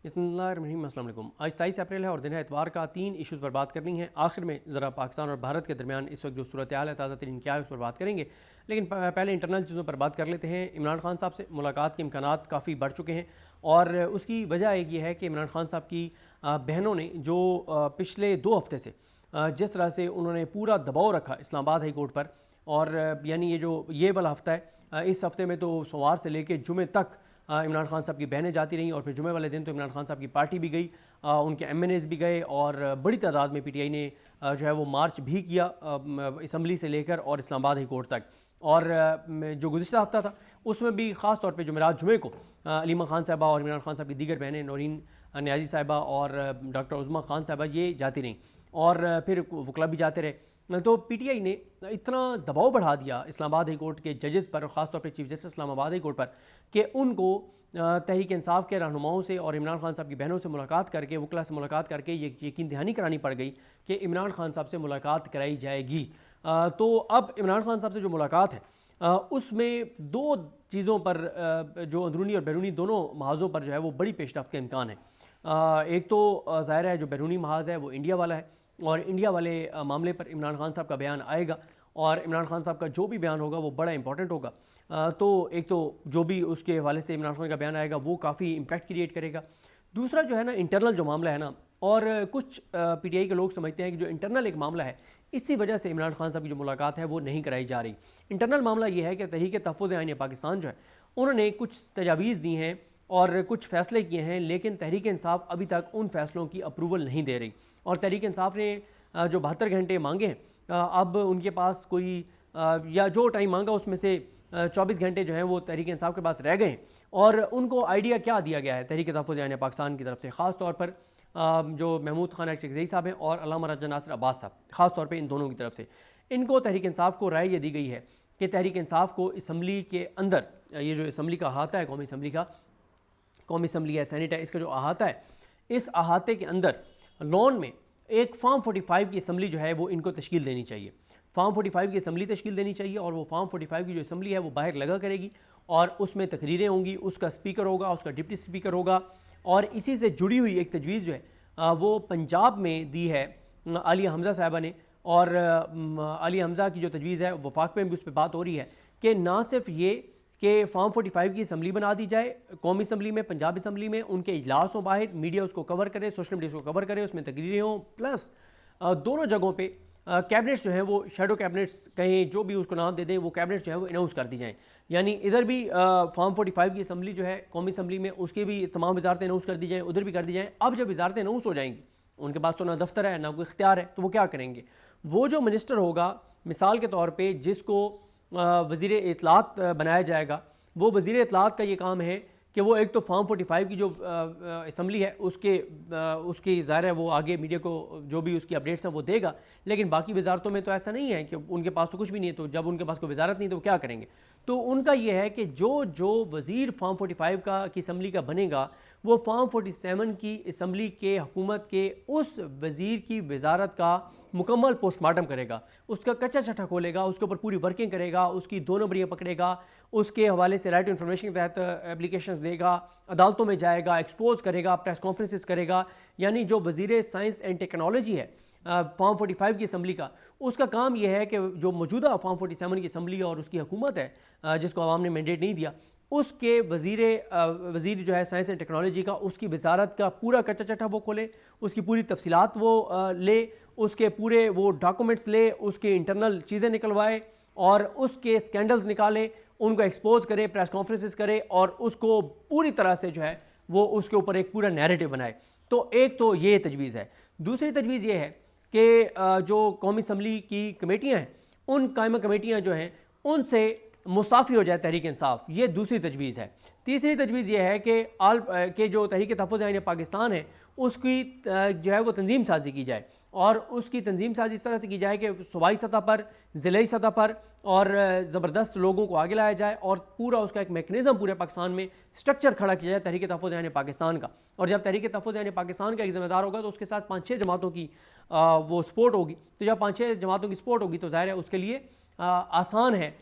बिस्मिल्लाहिर्रहमानिर्रहीम। अस्सलाम वालेकुम। आज 23 अप्रैल है और दिन है इतवार का। 3 इश्यूज़ पर बात करनी है। आखिर में ज़रा पाकिस्तान और भारत के दरमियान इस वक्त जो सूरत हाल है, ताज़ा तरीन क्या है, उस पर बात करेंगे। लेकिन पहले इंटरनल चीज़ों पर बात कर लेते हैं। इमरान खान साहब से मुलाकात के इम्कानात काफ़ी बढ़ चुके हैं और उसकी वजह एक ये है कि इमरान खान साहब की बहनों ने जो पिछले 2 हफ्ते से जिस तरह से उन्होंने पूरा दबाव रखा इस्लामाबाद हाई कोर्ट पर, और यानी ये वाला हफ़्ता है, इस हफ़्ते में तो सोमवार से लेकर जुमे तक इमरान खान साहब की बहनें जाती रहीं और फिर जुमे वाले दिन तो इमरान खान साहब की पार्टी भी गई, उनके MNAs भी गए और बड़ी तादाद में PTI ने जो है वो मार्च भी किया असम्बली से लेकर और इस्लामाबाद हाई कोर्ट तक। और जो गुज़िश्ता हफ्ता था उसमें भी ख़ास तौर पे जुमेरात जुमे को अलीमा खान साहबा और इमरान खान साहब की दीगर बहनें नौरीन न्याजी साहबा और डॉक्टर उज़्मा खान साहबा ये जाती रहीं और फिर वकला भी जाते रहे। तो PTI ने इतना दबाव बढ़ा दिया इस्लामाबाद हाई कोर्ट के जजेस पर, ख़ासतौर पर chief justice Islamabad high court पर, कि उनको तहरीक इंसाफ के रहनुमाओं से और इमरान खान साहब की बहनों से मुलाकात करके, वकला से मुलाकात करके ये यकीन दहानी करानी पड़ गई कि इमरान खान साहब से मुलाकात कराई जाएगी। तो अब इमरान खान साहब से जो मुलाकात है उसमें 2 चीज़ों पर जो अंदरूनी और बैरूनी दोनों महाज़ों पर जो है वो बड़ी पेशरफ्त का इम्कान है। एक तो ज़ाहिर है जो बैरूनी महाज़ है वो इंडिया वाला है और इंडिया वाले मामले पर इमरान खान साहब का बयान आएगा और इमरान खान साहब का जो भी बयान होगा वो बड़ा इंपॉर्टेंट होगा। तो एक तो जो भी उसके हवाले से इमरान खान का बयान आएगा वो काफ़ी इम्पैक्ट क्रिएट करेगा। दूसरा जो है ना, इंटरनल जो मामला है ना, और कुछ PTI के लोग समझते हैं कि जो इंटरनल एक मामला है इसी वजह से इमरान खान साहब की जो मुलाकात है वो नहीं कराई जा रही। इंटरनल मामला ये है कि तहरीक तहफ़्फ़ुज़ आईन पाकिस्तान जो है उन्होंने कुछ तजावीज़ दी हैं और कुछ फ़ैसले किए हैं, लेकिन तहरीक इंसाफ अभी तक उन फ़ैसलों की अप्रूवल नहीं दे रही। और तहरीक इंसाफ ने जो 72 घंटे मांगे हैं, अब उनके पास कोई या जो टाइम मांगा उसमें से 24 घंटे जो हैं वो तहरीक इंसाफ के पास रह गए हैं। और उनको आइडिया क्या दिया गया है तहरीक तहफ़्फ़ुज़ आईन पाकिस्तान की तरफ से, ख़ास तौर पर जो महमूद खान अरशकज़ई साहब हैं और अल्लामा राजा नासिर अब्बास साहब, ख़ास तौर पे इन दोनों की तरफ से इनको तहरीक इंसाफ को राय ये दी गई है कि तहरीक इंसाफ को असम्बली के अंदर, ये जो असम्बली का अहाता है, कौमी असम्बली का, कौमी असम्बली है, सेनेट है, इसका जो अहाता है, इस अहाते के अंदर लॉन में एक फार्म 45 की असम्बली जो है वो इनको तश्कील देनी चाहिए। फार्म 45 की असम्बली तश्कील देनी चाहिए और वो फार्म 45 की जो असम्बली है वो बाहर लगा करेगी और उसमें तकरीरें होंगी, उसका स्पीकर होगा, उसका डिप्टी स्पीकर होगा। और इसी से जुड़ी हुई एक तजवीज़ जो है वो पंजाब में दी है आलिया हमज़ा साहिबा ने, और आलिया हमज़ा की जो तजवीज़ है वफाक में भी उस पर बात हो रही है कि ना सिर्फ ये कि फार्म 45 की असम्बली बना दी जाए कौमी असम्बली में, पंजाब असम्बली में, उनके इजलास हों बाहर, मीडिया उसको कवर करे, सोशल मीडिया उसको कवर करे, उसमें तकरीरें हों, प्लस दोनों जगहों पे कैबिनेट्स जो हैं वो शेडो कैबिनेट्स कहें, जो भी उसको नाम दे दें, वो कैबिनेट्स जो है वो अनाउंस कर दी जाएँ। यानी इधर भी फार्म 45 की असम्बली जो है कौमी असम्बली में, उसकी भी तमाम वजारतें अनाउंस कर दी जाएँ, उधर भी कर दी जाएँ। अब जब वजारतें अनाउंस हो जाएंगी, उनके पास तो ना दफ्तर है ना कोई इख्तियार है, तो वो क्या करेंगे? वो जो मिनिस्टर होगा मिसाल के तौर पर जिसको वज़ीर इत्तलात बनाया जाएगा, वो वज़ीर इत्तलात का ये काम है कि वो एक तो फार्म 45 की जो असम्बली है उसकी ज़ाहिर है वो आगे मीडिया को जो भी उसकी अपडेट्स हैं वो देगा, लेकिन बाकी वजारतों में तो ऐसा नहीं है कि उनके पास तो कुछ भी नहीं है। तो जब उनके पास कोई वजारत नहीं तो वो क्या करेंगे? तो उनका ये है कि जो वज़ीर फार्म 45 की असम्बली का बनेगा वो फार्म 47 की असम्बली के हुकूमत के उस वज़ीर की वजारत का मुकम्मल पोस्टमार्टम करेगा, उसका कच्चा छठा खोलेगा, उसके ऊपर पूरी वर्किंग करेगा, उसकी 2 नंबरियाँ पकड़ेगा, उसके हवाले से राइट टू इन्फॉर्मेशन के तहत एप्लीकेशंस देगा, अदालतों में जाएगा, एक्सपोज करेगा, प्रेस कॉन्फ्रेंसेस करेगा। यानी जो वज़ीर साइंस एंड टेक्नोलॉजी है फार्म 45 की असम्बली का, उसका काम यह है कि जो मौजूदा फार्म 47 की असम्बली और उसकी हुकूमत है जिसको आवाम ने मैंडेट नहीं दिया, उसके वज़ीर जो है साइंस एंड टेक्नोलॉजी का, उसकी वजारत का पूरा कच्चा चट्टा वो खोले, उसकी पूरी तफसीलात वो ले, उसके पूरे वो डॉक्यूमेंट्स ले, उसके इंटरनल चीज़ें निकलवाए और उसके स्कैंडल्स निकाले, उनको एक्सपोज करे, प्रेस कॉन्फ्रेंसेस करे और उसको पूरी तरह से जो है वो उसके ऊपर एक पूरा नैरेटिव बनाए। तो एक तो ये तजवीज़ है। दूसरी तजवीज़ ये है कि जो कौमी असम्बली की कमेटियाँ हैं, उन कायमा कमेटियाँ जो हैं उनसे मुसाफ़ी हो जाए तहरीक इंसाफ, ये दूसरी तजवीज़ है। तीसरी तजवीज़ ये है कि जो तहरीक तहफ़्फ़ुज़ आईन पाकिस्तान है उसकी जो है वो तंजीम साजी की जाए, और उसकी तंजीम साजी इस तरह से की जाए कि सूबाई सतह पर, ज़िलाई सतह पर और ज़बरदस्त लोगों को आगे लाया जाए और पूरा उसका एक मैकेनिज़्म पूरे पाकिस्तान में स्ट्रक्चर खड़ा किया जाए तहरीक तहफ़्फ़ुज़ आईन पाकिस्तान का। और जब तहरीक तहफ़्फ़ुज़ आईन पाकिस्तान का एक ज़िम्मेदार होगा तो उसके साथ 5-6 जमातों की वो सपोर्ट होगी। तो जब 5-6 जमातों की सपोर्ट होगी तो ज़ाहिर है उसके लिए आसान है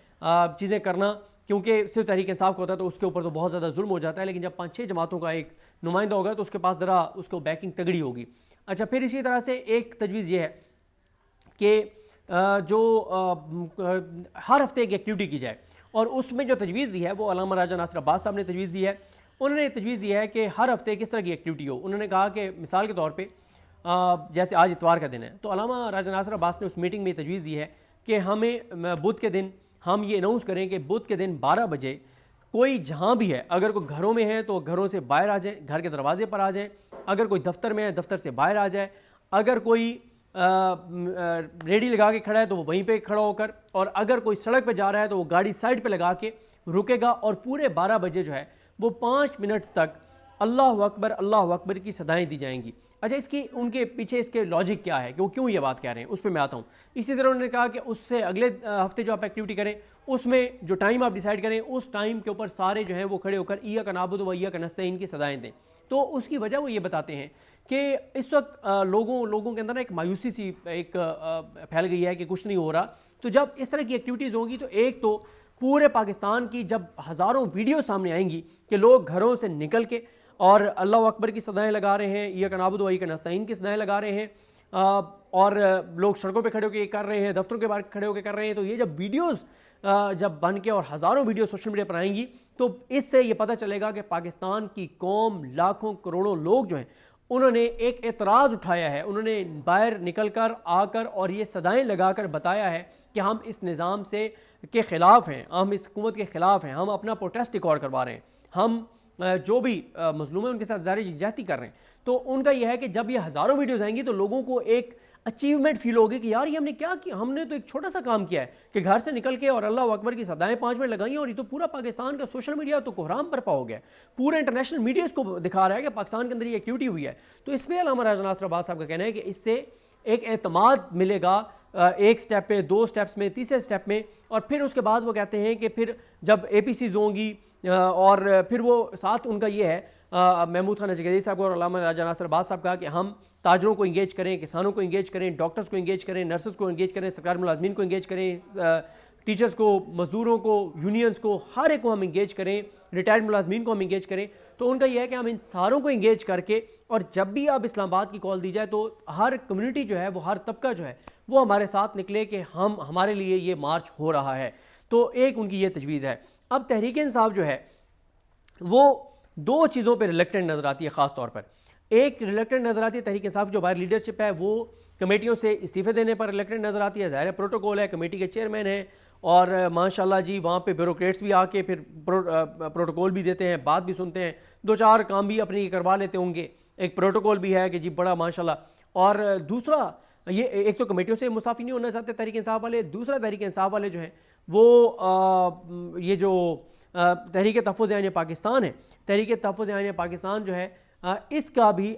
चीज़ें करना, क्योंकि सिर्फ तहरीक इंसाफ का होता है तो उसके ऊपर तो बहुत ज़्यादा जुल्म हो जाता है। लेकिन जब 5-6 जमातों का एक नुमाइंदा होगा तो उसके पास ज़रा उसको बैकिंग तगड़ी होगी। अच्छा, फिर इसी तरह से एक तजवीज़ ये है कि हर हफ्ते एक एक्टिविटी की जाए, और उसमें जो तजवीज़ दी है वो अल्लामा राजा नासिर अब्बास साहब ने तजवीज़ दी है। उन्होंने तजवीज़ दी है कि हर हफ्ते किस तरह की एक्टिविटी हो। उन्होंने कहा कि मिसाल के तौर पे जैसे आज इतवार का दिन है, तो अल्लामा राजा नासिर अब्बास ने उस मीटिंग में तजवीज़ दी है कि हमें बुध के दिन हम ये अनाउंस करें कि बुध के दिन 12 बजे कोई जहाँ भी है, अगर कोई घरों में है तो घरों से बाहर आ जाए, घर के दरवाजे पर आ जाए, अगर कोई दफ्तर में है दफ्तर से बाहर आ जाए, अगर कोई रेडी लगा के खड़ा है तो वो वहीं पे खड़ा होकर, और अगर कोई सड़क पे जा रहा है तो वो गाड़ी साइड पे लगा के रुकेगा, और पूरे 12 बजे जो है वो 5 मिनट तक अल्लाह अकबर की सदाएं दी जाएंगी। अच्छा, इसकी उनके पीछे इसके लॉजिक क्या है कि वो क्यों ये बात कह रहे हैं, उस पर मैं आता हूँ। इसी तरह उन्होंने कहा कि उससे अगले हफ्ते जो आप एक्टिविटी करें उसमें जो टाइम आप डिसाइड करें उस टाइम के ऊपर सारे जो हैं वो खड़े होकर ईया का नाबुद व ईया का नस्तईन की सदाएं दें। तो उसकी वजह वो ये बताते हैं कि इस वक्त लोगों के अंदर ना एक मायूसी सी एक फैल गई है कि कुछ नहीं हो रहा। तो जब इस तरह की एक्टिविटीज़ होंगी तो एक तो पूरे पाकिस्तान की जब हज़ारों वीडियो सामने आएंगी कि लोग घरों से निकल के और अल्लाह अकबर की सदाएं लगा रहे हैं, ईया का नाबुद व ईया का नस्तईन की सदाएं लगा रहे हैं, और लोग सड़कों पे खड़े होकर कर रहे हैं, दफ्तरों के बाहर खड़े होकर कर रहे हैं। तो ये जब वीडियोस जब बन के और हज़ारों वीडियो सोशल मीडिया पर आएंगी तो इससे ये पता चलेगा कि पाकिस्तान की कौम, लाखों करोड़ों लोग जो हैं उन्होंने एक एतराज़ उठाया है, उन्होंने बाहर निकल कर आकर और ये सदाएं लगाकर बताया है कि हम इस निज़ाम से के ख़िलाफ़ हैं, हम इस हुकूमत के ख़िलाफ़ हैं, हम अपना प्रोटेस्ट रिकॉर्ड करवा रहे हैं, हम जो भी मजलूम है उनके साथ ज़ाहिर ज्यादती कर रहे हैं। तो उनका यह है कि जब ये हज़ारों वीडियोज़ आएंगी तो लोगों को एक अचीवमेंट फील होगी कि यार ये हमने क्या किया, हमने तो एक छोटा सा काम किया है कि घर से निकल के और अल्लाह अकबर की सदाएं 5 मिनट लगाई, और ये तो पूरा पाकिस्तान का सोशल मीडिया तो कोहराम बरपा हो गया, पूरे इंटरनेशनल मीडिया इसको दिखा रहा है कि पाकिस्तान के अंदर ये एक्टिविटी हुई है। तो इसमें अल्लामा राजा नासिर अब्बास साहब का कहना है कि इससे एक एतमाद मिलेगा, एक स्टेप पे, 2 स्टेप्स में, तीसरे स्टेप में, और फिर उसके बाद वो कहते हैं कि फिर जब APCs होंगी और फिर वो साथ उनका ये है महमूद खान अजगरी साहब और अल्लामा राजा नासिर अब्बास साहब का कि हम ताजरों को इंगेज करें, किसानों को इंगेज करें, डॉक्टर्स को इंगेज करें, नर्सेस को इंगेज करें, सरकारी मुलाजमीन को इंगेज करें, टीचर्स को, मजदूरों को, यूनियंस को, हर एक को हम इंगेज करें, रिटायर्ड मुलाजमीन को हम इंगेज करें। तो उनका यह है कि हम इन सारों को इंगेज करके, और जब भी अब इस्लामाबाद की कॉल दी जाए तो हर कम्युनिटी जो है वो, हर तबका जो है वो हमारे साथ निकले कि हमारे लिए ये मार्च हो रहा है। तो एक उनकी ये तजवीज़ है। अब तहरीक इंसाफ जो है वो 2 चीज़ों पर रिलेक्टेंट नज़र आती है ख़ास तौर पर। एक रिलेक्टेंट नज़र आती है तहरीक इंसाफ जो बाहर लीडरशिप है वो कमेटियों से इस्तीफ़े देने पर रिलेक्टेंट नज़र आती है। ज़ाहिर प्रोटोकॉल है, कमेटी के चेयरमैन हैं और माशाल्लाह जी वहाँ पे ब्यूरोक्रेट्स भी आके फिर प्रोटोकॉल भी देते हैं, बात भी सुनते हैं, 2-4 काम भी अपनी करवा लेते होंगे। एक प्रोटोकॉल भी है कि जी बड़ा माशाल्लाह। और दूसरा ये एक तो कमेटियों से मुसाफी नहीं होना चाहते तहरीक इंसाफ वाले, दूसरा तहरीक इंसाफ वाले जो हैं वो ये जो तहरीक तहफ़्फ़ुज़ आईन पाकिस्तान है, तहरीक तहफ़्फ़ुज़ आईन पाकिस्तान जो है इसका भी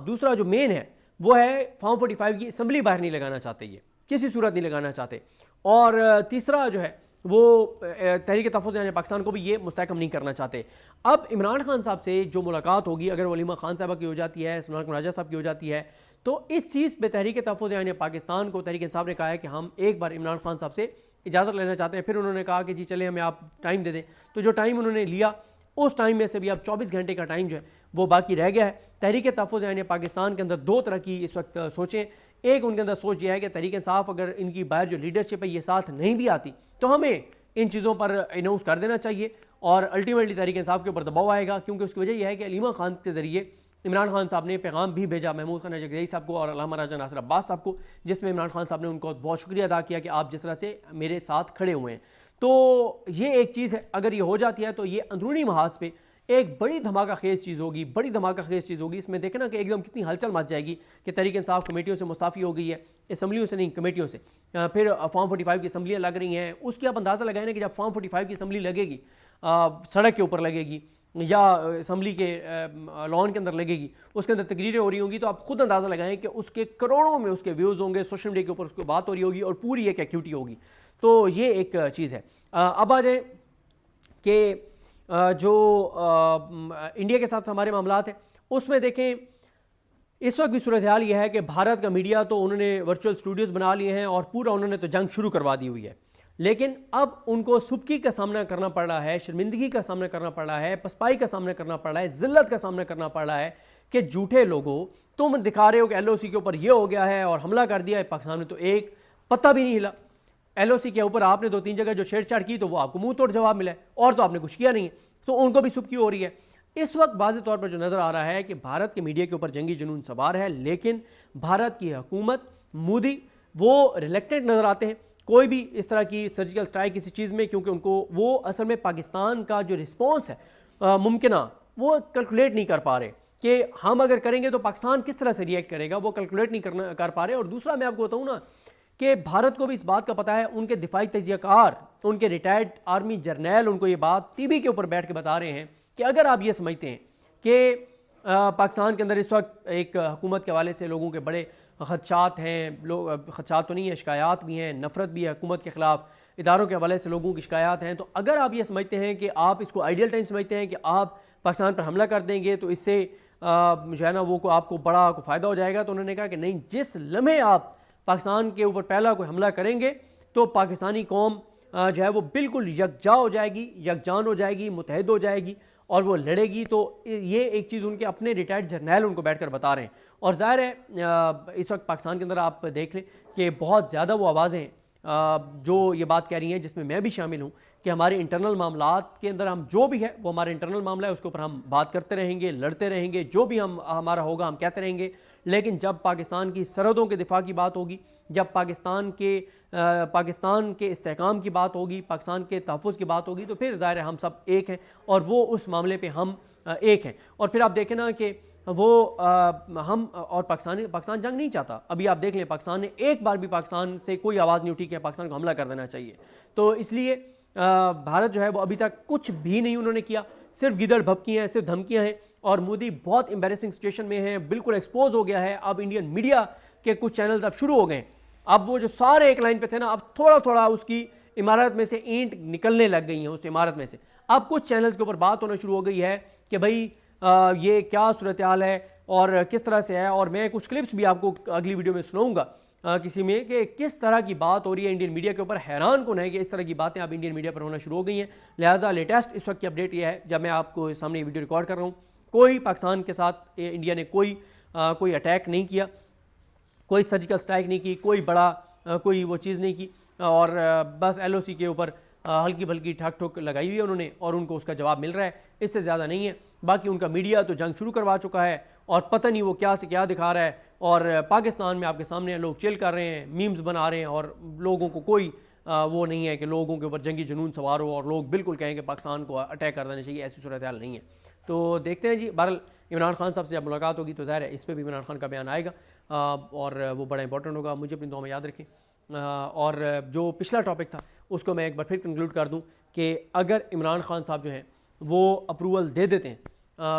दूसरा जो मेन है वो है फॉर्म 45 की असम्बली बाहर नहीं लगाना चाहते, ये किसी सूरत नहीं लगाना चाहते। और तीसरा जो है वो तहरीक तहफ़्फ़ुज़ आईन पाकिस्तान को भी ये मुस्तहकम नहीं करना चाहते। अब इमरान खान साहब से जो मुलाकात होगी, अगर वलीमा खान साहब की हो जाती है, सलमान राजा साहब की हो जाती है, तो इस चीज़ पे तहरीक तहफ़्फ़ुज़ आईन पाकिस्तान को तहरीक इंसाफ ने कहा है कि हम एक बार इमरान खान साहब से इजाज़त लेना चाहते हैं। फिर उन्होंने कहा कि जी चले हमें आप टाइम दे दें। तो जो टाइम उन्होंने लिया उस टाइम में से भी अब 24 घंटे का टाइम जो है वो बाकी रह गया है। तहरीक तहफ़्फ़ुज़ आईन पाकिस्तान के अंदर 2 तरह की इस वक्त सोचें। एक उनके अंदर सोच यह है कि तहरीक इंसाफ अगर इनकी बाहर जो लीडरशिप है ये साथ नहीं भी आती तो हमें इन चीज़ों पर अनाउंस कर देना चाहिए और अल्टीमेटली तहरीक इंसाफ के ऊपर दबाव आएगा, क्योंकि उसकी वजह यह है कि अलीमा खान के ज़रिए इमरान खान साहब ने पैगाम भी भेजा महमूद खान अजगरी साहब को और अल्लामा राजा नासिर अब्बास साहब को, जिसमें इमरान खान साहब ने उनको बहुत शुक्रिया अदा किया कि आप जिस तरह से मेरे साथ खड़े हुए हैं। तो ये एक चीज़ है, अगर ये हो जाती है तो ये अंदरूनी महाज पे एक बड़ी धमाका खेज चीज़ होगी, बड़ी धमाका खेज चीज़ होगी। इसमें देखना कि एकदम कितनी हलचल मच जाएगी कि तहरीक इंसाफ कमेटियों से मुस्ताफ़ी हो गई है, असम्बलियों से नहीं कमेटियों से। फिर फॉर्म 45 की असम्बलियाँ लग रही हैं, उसकी आप अंदाज़ा लगाएं कि जब फॉर्म 45 की असम्बली लगेगी, सड़क के ऊपर लगेगी या असम्बली के लॉन के अंदर लगेगी, उसके अंदर तकरीरें हो रही होंगी, तो आप खुद अंदाज़ा लगाएं कि उसके करोड़ों में उसके व्यूज़ होंगे, सोशल मीडिया के ऊपर उसकी बात हो रही होगी और पूरी एक एक्टिविटी होगी। तो ये एक चीज़ है। अब आ जाए कि जो इंडिया के साथ हमारे मामलात हैं उसमें देखें इस वक्त भी सूरत हाल यह है कि भारत का मीडिया तो उन्होंने वर्चुअल स्टूडियोज़ बना लिए हैं और पूरा उन्होंने तो जंग शुरू करवा दी हुई है। लेकिन अब उनको सुबकी का सामना करना पड़ रहा है, शर्मिंदगी का सामना करना पड़ रहा है, पसपाई का सामना करना पड़ रहा है, जिल्लत का सामना करना पड़ रहा है कि झूठे लोगों तुम दिखा रहे हो कि LOC के ऊपर ये हो गया है और हमला कर दिया है। पाकिस्तान में तो एक पत्ता भी नहीं हिला। LOC के ऊपर आपने 2-3 जगह जो छेड़छाड़ की तो वो आपको मुंह तोड़ जवाब मिला है, और तो आपने कुछ किया नहीं है, तो उनको भी सुबकी हो रही है। इस वक्त वाज़ेह तौर पर जो नज़र आ रहा है कि भारत के मीडिया के ऊपर जंगी जुनून सवार है, लेकिन भारत की हुकूमत, मोदी, वो रिलेक्टेड नज़र आते हैं कोई भी इस तरह की सर्जिकल स्ट्राइक किसी चीज़ में, क्योंकि उनको वो असल में पाकिस्तान का जो रिस्पॉन्स है मुमकिन वो कैलकुलेट नहीं कर पा रहे कि हम अगर करेंगे तो पाकिस्तान किस तरह से रिएक्ट करेगा, वो कैलकुलेट नहीं कर पा रहे। और दूसरा मैं आपको बताऊँ ना कि भारत को भी इस बात का पता है, उनके दिफाई तजियाकार, उनके रिटायर्ड आर्मी जर्नैल उनको ये बात टीवी के ऊपर बैठ के बता रहे हैं कि अगर आप ये समझते हैं कि पाकिस्तान के अंदर इस वक्त एक हुकूमत के हवाले से लोगों के बड़े खदशात हैं, लोग खदशात तो नहीं है, शिकायत भी हैं, नफरत भी है हुकूमत के ख़िलाफ़, इदारों के हवाले से लोगों की शिकायत हैं, तो अगर आप ये समझते हैं कि आप इसको आइडियल टाइम समझते हैं कि आप पाकिस्तान पर हमला कर देंगे तो इससे जो है ना वो को आपको बड़ा फ़ायदा हो जाएगा, तो उन्होंने कहा कि नहीं, जिस लम्हे आप पाकिस्तान के ऊपर पहला कोई हमला करेंगे तो पाकिस्तानी कौम जो है वो बिल्कुल यकजा हो जाएगी, यकजान हो जाएगी, मुतहद हो जाएगी और वो लड़ेगी। तो ये एक चीज़ उनके अपने रिटायर्ड जर्नैल उनको बैठकर बता रहे हैं। और ज़ाहिर है इस वक्त पाकिस्तान के अंदर आप देख लें कि बहुत ज़्यादा वो आवाज़ें जो ये बात कह रही हैं, जिसमें मैं भी शामिल हूँ, कि हमारे इंटरनल मामलात के अंदर हम जो भी है वो हमारा इंटरनल मामला है, उसके ऊपर हम बात करते रहेंगे, लड़ते रहेंगे, जो भी हमारा होगा हम कहते रहेंगे। लेकिन जब पाकिस्तान की सरहदों के दिफा की बात होगी, जब पाकिस्तान के इस्तेहकाम की बात होगी, पाकिस्तान के तहफ़्फ़ुज़ की बात होगी, तो फिर ज़ाहिर है हम सब एक हैं और वो उस मामले पे हम एक हैं। और फिर आप देखें ना कि वो हम और पाकिस्तान जंग नहीं चाहता। अभी आप देख लें, पाकिस्तान ने एक बार भी पाकिस्तान से कोई आवाज़ नहीं उठी कि पाकिस्तान को हमला कर देना चाहिए। तो इसलिए भारत जो है वो अभी तक कुछ भी नहीं उन्होंने किया, सिर्फ गिदड़ भपकी हैं, सिर्फ धमकियाँ हैं। और मोदी बहुत एम्बेरसिंग सिचुएशन में है, बिल्कुल एक्सपोज हो गया है। अब इंडियन मीडिया के कुछ चैनल्स अब शुरू हो गए, अब वो जो सारे एक लाइन पे थे ना, अब थोड़ा थोड़ा उसकी इमारत में से ईंट निकलने लग गई हैं, उस इमारत में से। अब कुछ चैनल्स के ऊपर बात होना शुरू हो गई है कि भाई ये क्या सूरत हाल है और किस तरह से है। और मैं कुछ क्लिप्स भी आपको अगली वीडियो में सुनाऊंगा किसी में, कि किस तरह की बात हो रही है इंडियन मीडिया के ऊपर। हैरान कौन है कि इस तरह की बातें अब इंडियन मीडिया पर होना शुरू हो गई हैं। लिहाजा लेटेस्ट इस वक्त की अपडेट ये है, जब मैं आपको सामने ये वीडियो रिकॉर्ड कर रहा हूँ, कोई पाकिस्तान के साथ इंडिया ने कोई अटैक नहीं किया, कोई सर्जिकल स्ट्राइक नहीं की, कोई बड़ा कोई वो चीज़ नहीं की, और बस LOC के ऊपर हल्की भल्की ठक ठुक लगाई हुई है उन्होंने और उनको उसका जवाब मिल रहा है, इससे ज़्यादा नहीं है। बाकी उनका मीडिया तो जंग शुरू करवा चुका है और पता नहीं वो क्या से क्या दिखा रहा है। और पाकिस्तान में आपके सामने लोग चिल कर रहे हैं, मीम्स बना रहे हैं, और लोगों को कोई वो नहीं है कि लोगों के ऊपर जंगी जुनून सवार हो और लोग बिल्कुल कहें कि पाकिस्तान को अटैक कर देना चाहिए। ऐसी सूरत हाल नहीं है। तो देखते हैं जी। बहरहाल इमरान खान साहब से जब मुलाकात होगी तो ज़ाहिर है इस पर भी इमरान खान का बयान आएगा और वो बड़ा इंपॉर्टेंट होगा। मुझे अपनी दुआ में याद रखें। और जो पिछला टॉपिक था उसको मैं एक बार फिर कंक्लूड कर दूं कि अगर इमरान खान साहब जो हैं वो अप्रूवल दे देते हैं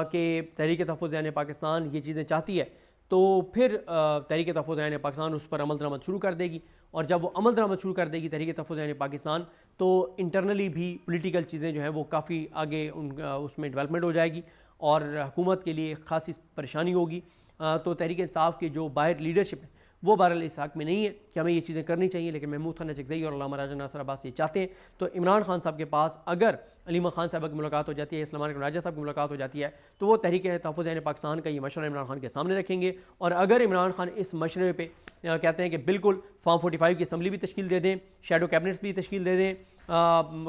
कि तहरीक तहफ़्फ़ुज़ यानी पाकिस्तान ये चीज़ें चाहती है, तो फिर तहरीक तहफ़्फ़ुज़ यानी पाकिस्तान उस पर अमल दरामद शुरू कर देगी। और जब वो अमल दरामद शुरू कर देगी तहरीक तहफ़्फ़ुज़ यानी पाकिस्तान, तो इंटरनली भी पॉलिटिकल चीज़ें जो हैं वो काफ़ी आगे उसमें डेवलपमेंट हो जाएगी और हुकूमत के लिए ख़ासी परेशानी होगी। तो तहरीक इंसाफ की जो बाहर लीडरशिप है वो बहरहाल इस हक़ में नहीं है कि हमें ये चीज़ें करनी चाहिए, लेकिन महमूद खान नजफ़ज़ई और अल्लामा राजा नासिर अब्बास ये चाहते हैं। तो इमरान खान साहब के पास अगर अलीमा खान साहब की मुलाकात हो जाती है, इस्लामान राजा साहब की मुलाकात हो जाती है, तो वो तहरीक तहफ़्फ़ुज़ यानी पाकिस्तान का ये मशवरा इमरान खान के सामने रखेंगे। और अगर इमरान खान इस मशवरे पर कहते हैं कि बिल्कुल फॉर्म 45 की असम्बली भी तश्कील दे दें, शेडो कैबिनेट्स भी तश्कील दे दें,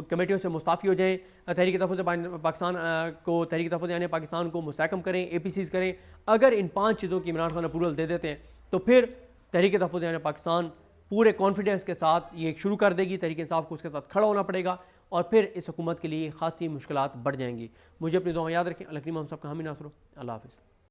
कमेटियों से मुस्ताफ़ी हो जाएँ, तहरीक तहफ़्फ़ुज़ पाकिस्तान को तहरीक तहफ़्फ़ुज़ यानी पाकिस्तान को मुस्तहकम करें, APCs करें, अगर इन 5 चीज़ों की इमरान खान अप्रूवल दे देते हैं तो फिर तहरीक तहफ़्फ़ुज़ यानी पाकिस्तान पूरे कॉन्फिडेंस के साथ ये शुरू कर देगी। तहरीक इंसाफ को उसके साथ खड़ा होना पड़ेगा और फिर इस हुकूमत के लिए खासी मुश्किलात बढ़ जाएंगी। मुझे अपनी दुआ याद रखें। अल्लाह करीम हम सब का हामी नासरो। अल्लाह हाफ़िज़।